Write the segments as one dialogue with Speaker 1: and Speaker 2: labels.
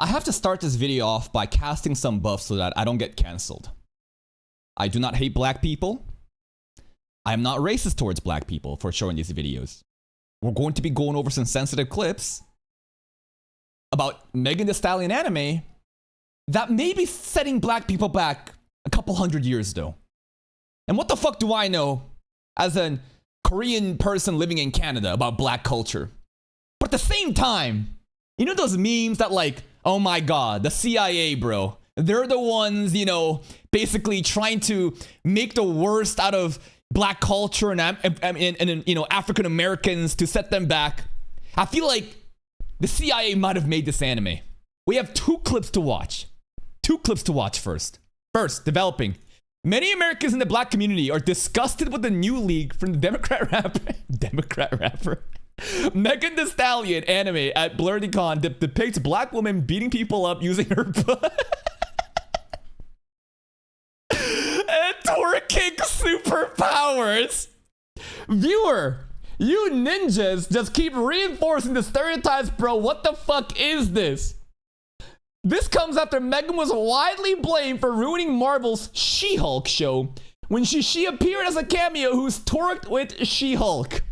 Speaker 1: I have to start this video off by casting some buffs so that I don't get cancelled. I do not hate black people. I am not racist towards black people for showing these videos. We're going to be going over some sensitive clips about Megan Thee Stallion anime that may be setting black people back a couple hundred years though. And what the fuck do I know as a Korean person living in Canada about black culture? But at the same time, you know those memes that like, oh my god, the CIA, bro. They're the ones, you know, basically trying to make the worst out of black culture and you know, African Americans to set them back. I feel like the CIA might have made this anime. We have two clips to watch. First. First, developing. Many Americans in the black community are disgusted with the new leak from the Democrat rapper Megan Thee Stallion anime at BlurryCon depicts black women beating people up using her butt and twerking superpowers. Viewer, you ninjas just keep reinforcing the stereotypes, bro. What the fuck is this? This comes after Megan was widely blamed for ruining Marvel's She-Hulk show when she appeared as a cameo who's twerked with She-Hulk.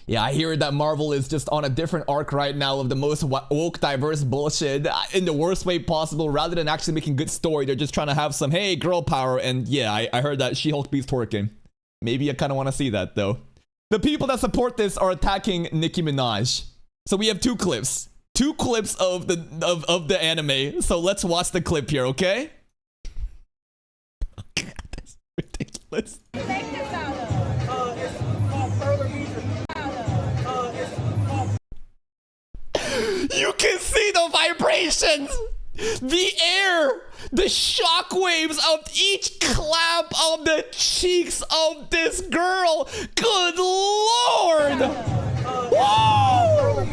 Speaker 1: Yeah, I hear that Marvel is just on a different arc right now of the most woke, diverse bullshit in the worst way possible. Rather than actually making good story, they're just trying to have some, hey, girl power. And yeah, I heard that She-Hulk beats twerking. Maybe I kind of want to see that, though. The people that support this are attacking Nicki Minaj. So we have two clips. Two clips of the anime. So let's watch the clip here, okay? That's ridiculous. You can see the vibrations, the air, the shockwaves of each clap of the cheeks of this girl. Good lord! Whoa!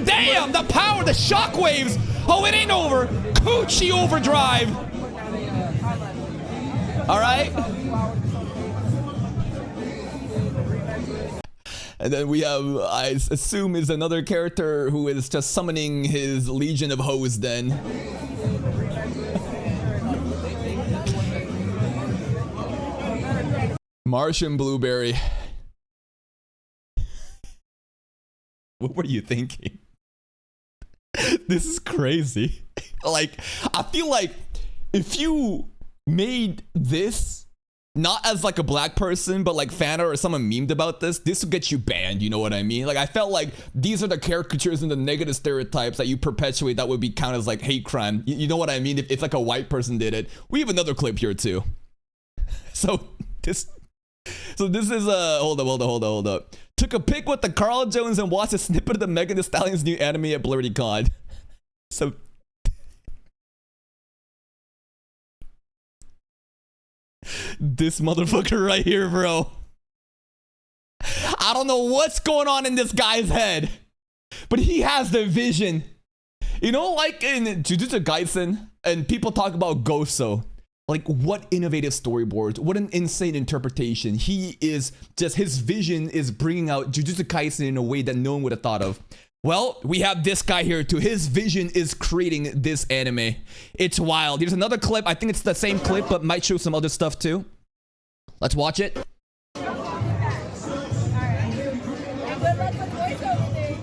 Speaker 1: Damn, the power, the shockwaves. Oh, it ain't over. Coochie overdrive. All right. And then we have, I assume, is another character who is just summoning his legion of hoes then. Martian Blueberry. What were you thinking? This is crazy. Like, I feel like if you made this not as like a black person, but like fan art or someone memed about this would get you banned, you know what I mean? Like, I felt like these are the caricatures and the negative stereotypes that you perpetuate that would be counted as like hate crime. You know what I mean? If like a white person did it. We have another clip here too. So this is hold up. Took a pic with the Carl Jones and watched a snippet of the Megan Thee Stallion's new anime at BlurryCon. So this motherfucker right here, bro. I don't know what's going on in this guy's head, but he has the vision. You know, like in Jujutsu Kaisen, and people talk about Goso. Like, what innovative storyboards, what an insane interpretation. He is just, his vision is bringing out Jujutsu Kaisen in a way that no one would have thought of. Well, we have this guy here too. His vision is creating this anime. It's wild. Here's another clip. I think it's the same clip, but might show some other stuff too. Let's watch it.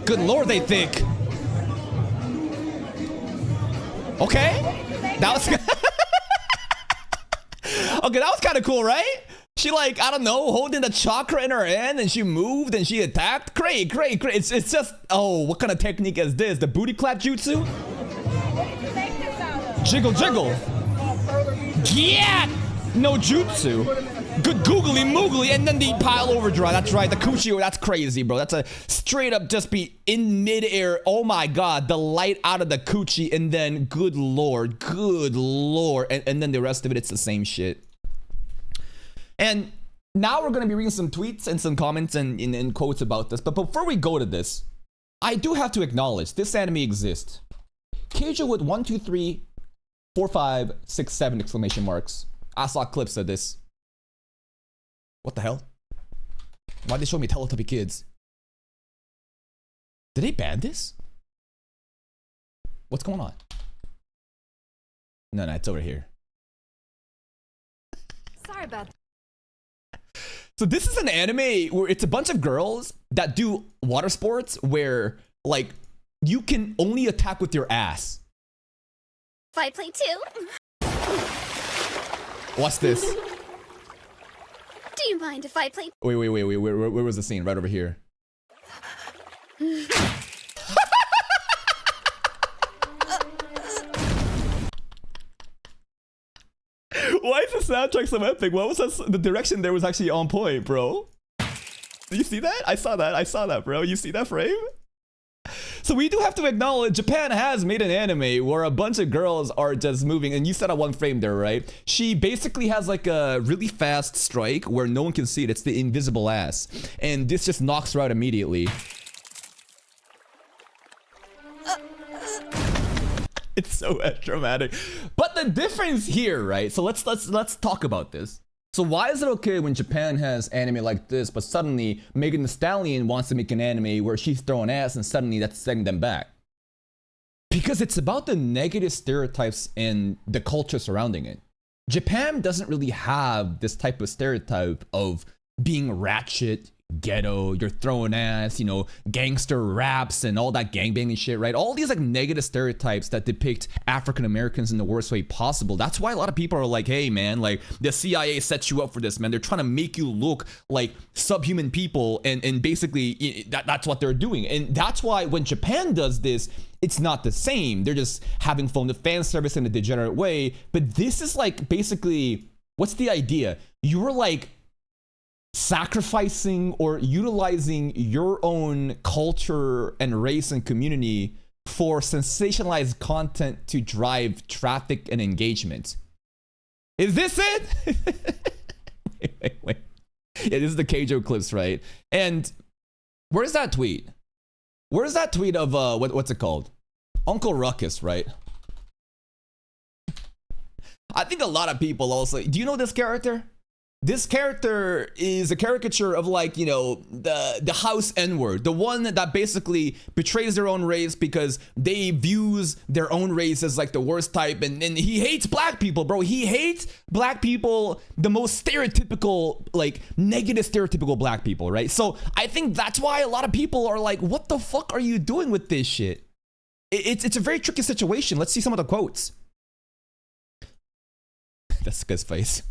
Speaker 1: Good lord, they think. Okay. That was okay, that was kind of cool, right? She like, I don't know, holding the chakra in her hand and she moved and she attacked. Great. It's just, oh, what kind of technique is this? The booty clap jutsu? Jiggle. Gyat! No jutsu. Good googly moogly and then the pile overdrive. That's right, the coochie, that's crazy, bro. That's a straight up just be in midair. Oh my god, the light out of the coochie and then good lord. And then the rest of it, it's the same shit. And now we're going to be reading some tweets and some comments and quotes about this. But before we go to this, I do have to acknowledge this anime exists. Keiju with 1, 2, 3, 4, 5, 6, 7 exclamation marks. I saw clips of this. What the hell? Why'd they show me Teletubby Kids? Did they ban this? What's going on? No, it's over here.
Speaker 2: Sorry about that.
Speaker 1: So this is an anime where it's a bunch of girls that do water sports where, like, you can only attack with your ass.
Speaker 2: Fight play 2.
Speaker 1: Watch this.
Speaker 2: Do you mind if I play?
Speaker 1: Wait. Where was the scene? Right over here. Why is the soundtrack so epic? What was that? The direction there was actually on point, bro. Did you see that? I saw that, bro. You see that frame? So we do have to acknowledge Japan has made an anime where a bunch of girls are just moving, and you said on one frame there, right? She basically has like a really fast strike where no one can see it. It's the invisible ass. And this just knocks her out immediately. It's so dramatic. But the difference here, right? So let's talk about this. So why is it okay when Japan has anime like this, but suddenly Megan Thee Stallion wants to make an anime where she's throwing ass and suddenly that's setting them back? Because it's about the negative stereotypes and the culture surrounding it. Japan doesn't really have this type of stereotype of being ratchet, ghetto, you're throwing ass, you know, gangster raps and all that gangbanging shit, right? All these like negative stereotypes that depict African Americans in the worst way possible. That's why a lot of people are like, hey man, like the CIA sets you up for this, man. They're trying to make you look like subhuman people, and basically that's what they're doing. And that's why when Japan does this, it's not the same. They're just having fun with fan service in a degenerate way. But this is like basically, what's the idea? You're like sacrificing or utilizing your own culture and race and community for sensationalized content to drive traffic and engagement. Is this it? wait. Yeah, this is the Keijo clips, right? And where's that tweet? Where's that tweet of what's it called? Uncle Ruckus, right? I think a lot of people also, do you know this character? This character is a caricature of, like, you know, the house N-word, the one that basically betrays their own race because they views their own race as like the worst type, and he hates black people, bro. He hates black people, the most stereotypical, like negative stereotypical black people, right? So I think that's why a lot of people are like, what the fuck are you doing with this shit? It's a very tricky situation. Let's see some of the quotes. That's Sika's face.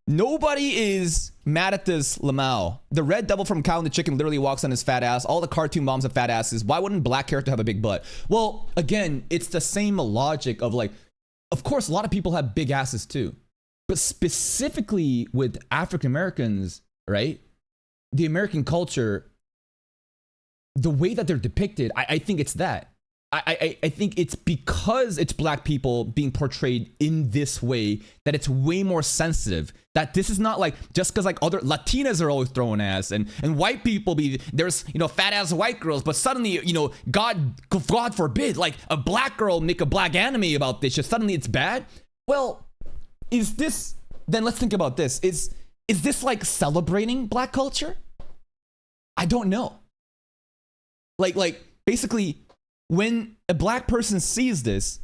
Speaker 1: Nobody is mad at this Lamau. The red devil from Cow and the Chicken literally walks on his fat ass. All the cartoon moms have fat asses. Why wouldn't black character have a big butt? Well, again, it's the same logic of like, of course, a lot of people have big asses too. But specifically with African Americans, right? The American culture, the way that they're depicted, I think it's that. I think it's because it's black people being portrayed in this way that it's way more sensitive. That this is not like just because like other Latinas are always throwing ass and white people there's, you know, fat ass white girls, but suddenly, you know, God forbid, like a black girl make a black anime about this, just suddenly it's bad. Well, is this, then let's think about this. Is this like celebrating black culture? I don't know. Like basically, when a black person sees this,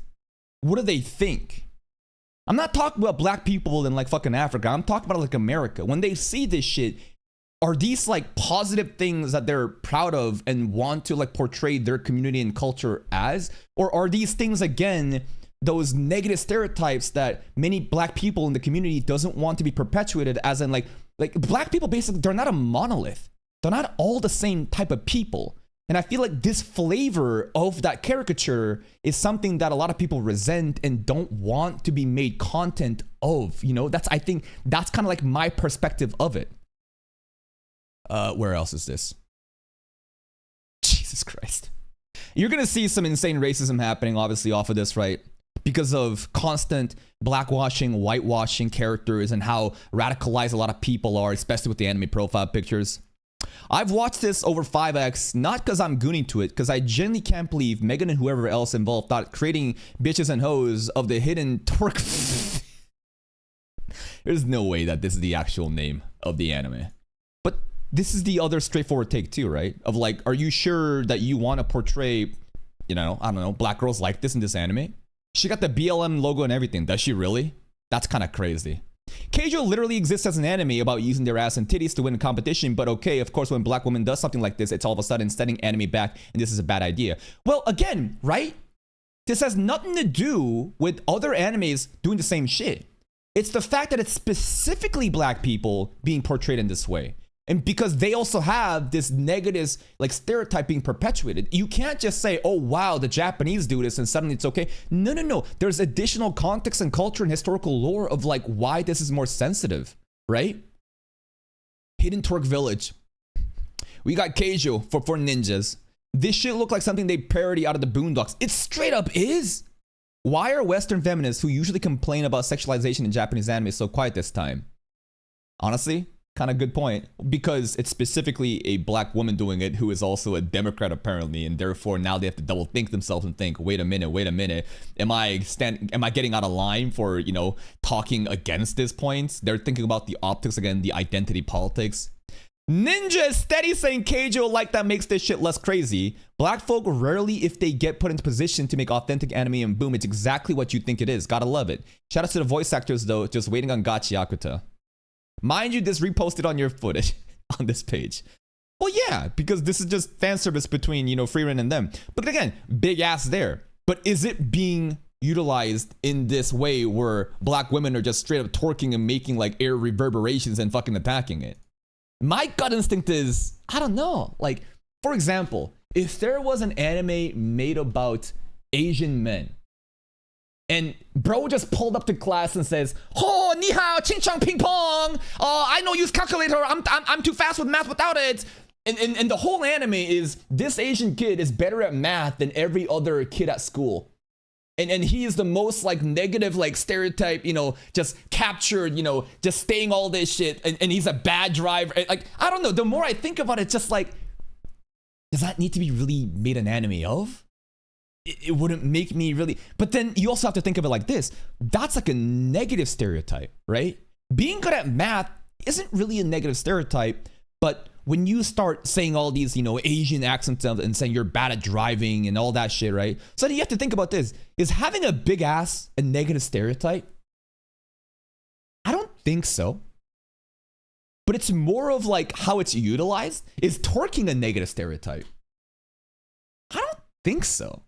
Speaker 1: what do they think? I'm not talking about black people in like fucking Africa. I'm talking about like America. When they see this shit, are these like positive things that they're proud of and want to like portray their community and culture as? Or are these things, again, those negative stereotypes that many black people in the community doesn't want to be perpetuated, as in like black people basically, they're not a monolith. They're not all the same type of people. And I feel like this flavor of that caricature is something that a lot of people resent and don't want to be made content of, you know? I think that's kind of like my perspective of it. Where else is this? Jesus Christ. You're gonna see some insane racism happening, obviously, off of this, right? Because of constant blackwashing, whitewashing characters and how radicalized a lot of people are, especially with the anime profile pictures. I've watched this over 5x, not because I'm gooning to it, because I genuinely can't believe Megan and whoever else involved thought creating bitches and hoes of the hidden TWERK. There's no way that this is the actual name of the anime. But this is the other straightforward take too, right? Of like, are you sure that you want to portray you know, I don't know, black girls like this in this anime. She got the BLM logo and everything. Does she really? That's kind of crazy. Keijo literally exists as an anime about using their ass and titties to win a competition, but okay, of course, when black woman does something like this, it's all of a sudden setting anime back, and this is a bad idea. Well, again, right? This has nothing to do with other animes doing the same shit. It's the fact that it's specifically black people being portrayed in this way. And because they also have this negative like stereotype being perpetuated. You can't just say, oh wow, the Japanese do this and suddenly it's okay. No, no, no. There's additional context and culture and historical lore of like why this is more sensitive, right? Hidden TWERK Village. We got Keijo for ninjas. This shit look like something they parody out of the Boondocks. It straight up is. Why are Western feminists who usually complain about sexualization in Japanese anime so quiet this time? Honestly, kind of good point, because it's specifically a black woman doing it who is also a Democrat apparently, and therefore now they have to double think themselves and think, wait a minute, am I getting out of line for, you know, talking against this point? They're thinking about the optics again, the identity politics. Ninja is steady saying Keijo like that makes this shit less crazy. Black folk rarely, if they get put into position to make authentic anime, and boom, it's exactly what you think it is. Gotta love it. Shout out to the voice actors though, just waiting on Gachi Akuta. Mind you, this reposted on your footage on this page. Well, yeah, because this is just fan service between, you know, Freeran and them. But again, big ass there. But is it being utilized in this way where black women are just straight up twerking and making like air reverberations and fucking attacking it? My gut instinct is, I don't know. Like, for example, if there was an anime made about Asian men, and bro just pulled up to class and says, "Oh, ni hao, ching chong ping pong. I know use calculator. I'm too fast with math without it." And the whole anime is this Asian kid is better at math than every other kid at school. And he is the most like negative like stereotype, you know, just captured, you know, just staying all this shit. And he's a bad driver. Like, I don't know. The more I think about it, just like, does that need to be really made an anime of? It wouldn't make me really. But then you also have to think of it like this. That's like a negative stereotype, right? Being good at math isn't really a negative stereotype, but when you start saying all these, you know, Asian accents and saying you're bad at driving and all that shit, right? So then you have to think about this. Is having a big ass a negative stereotype? I don't think so. But it's more of like how it's utilized. Is twerking a negative stereotype? I don't think so.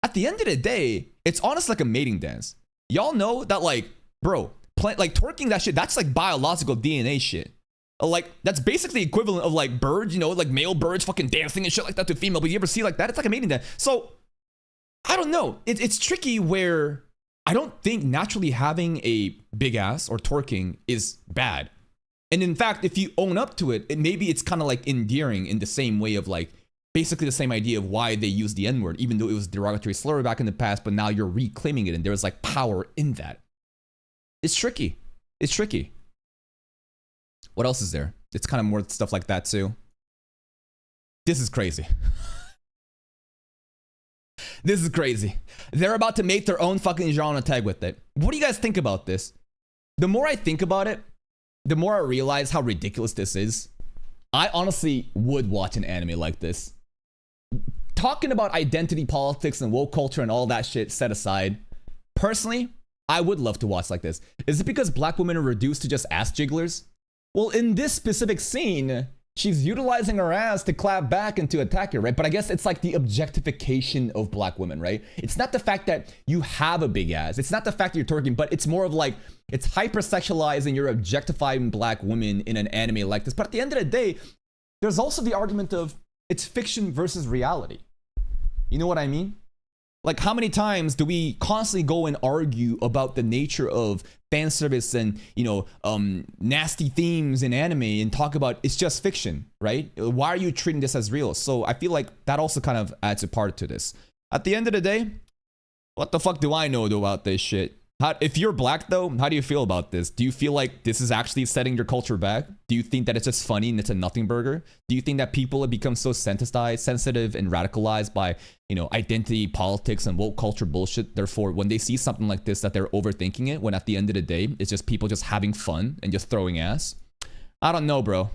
Speaker 1: At the end of the day, it's honestly like a mating dance. Y'all know that, like, bro, like twerking that shit, that's like biological DNA shit. Like, that's basically equivalent of like birds, you know, like male birds fucking dancing and shit like that to female. But you ever see like that? It's like a mating dance. So, I don't know. It's tricky where I don't think naturally having a big ass or twerking is bad. And in fact, if you own up to it, maybe it's kind of like endearing in the same way of like, basically the same idea of why they use the N-word, even though it was a derogatory slur back in the past, but now you're reclaiming it and there's like power in that. It's tricky. It's tricky. What else is there? It's kind of more stuff like that too. This is crazy. This is crazy. They're about to make their own fucking genre tag with it. What do you guys think about this? The more I think about it, the more I realize how ridiculous this is. I honestly would watch an anime like this. Talking about identity politics and woke culture and all that shit set aside, personally, I would love to watch like this. Is it because black women are reduced to just ass jigglers? Well, in this specific scene, she's utilizing her ass to clap back and to attack her, right? But I guess it's like the objectification of black women, right? It's not the fact that you have a big ass. It's not the fact that you're twerking, but it's more of like, it's hypersexualizing, you're objectifying black women in an anime like this. But at the end of the day, there's also the argument of it's fiction versus reality. You know what I mean? Like, how many times do we constantly go and argue about the nature of fan service and, you know, nasty themes in anime and talk about it's just fiction, right? Why are you treating this as real? So I feel like that also kind of adds a part to this. At the end of the day, what the fuck do I know about this shit? If you're black though, how do you feel about this? Do you feel like this is actually setting your culture back? Do you think that it's just funny and it's a nothing burger? Do you think that people have become so sensitized, sensitive and radicalized by, you know, identity politics and woke culture bullshit? Therefore, when they see something like this, that they're overthinking it, when at the end of the day, it's just people just having fun and just throwing ass? I don't know, bro.